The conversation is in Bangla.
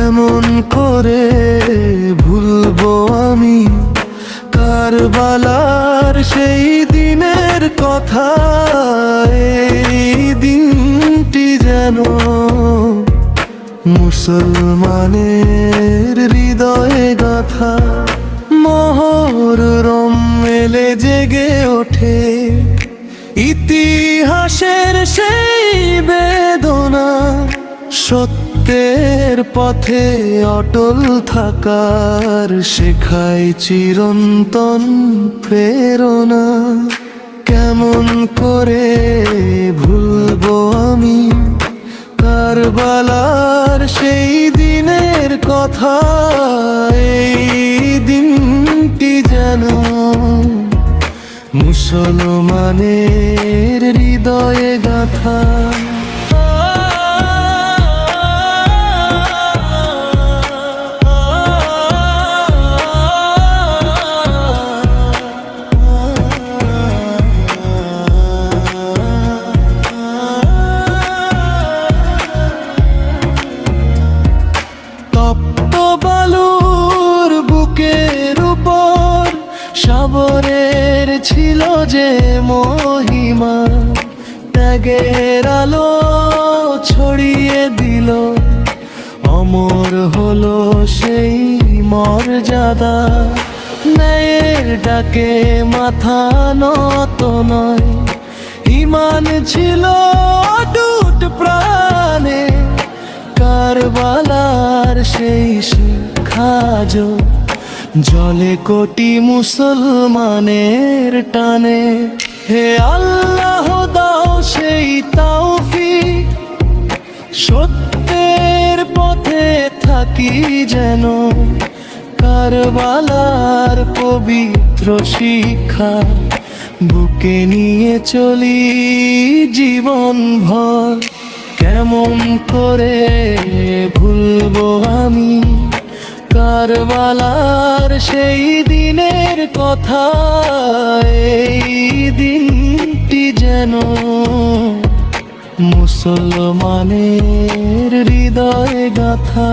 কেমন করে ভুলবো আমি কারবালার সেই দিনের কথা। এই দিনটি যেন মুসলমানের হৃদয়ে গাথা। মহররম মেলে জেগে ওঠে ইতিহাসের সেই বেদনা। সত্যের পথে অটল থাকার শেখায় চিরন্তন প্রেরণা। কেমন করে ভুলবো আমি কারবালার সেই দিনের কথা। এই দিনটি যেন মুসলমানের হৃদয়ে গাথা। তপ্ত বালুর বুকের উপর সাবরের ছিল যে মহিমা। ত্যাগের আলো ছড়িয়ে দিল, অমর হলো সেই মর্যাদা। ন্যায়ের ডাকে মাথা নত নয়, ঈমান ছিল অটুট প্রাণে। কারবালার সেই শিক্ষা জলে কোটি মুসলমানের টানে। হে আল্লাহ দাও সেই তৌফিক, সত্যের পথে থাকি যেন। কারবালার পবিত্র শিক্ষা বুকে নিয়ে চলি জীবন ভর। কেমন করে ভুলবো আমি কারবালার সেই দিনের কথা। এই দিনটি যেন মুসলমানের হৃদয়ে গাথা।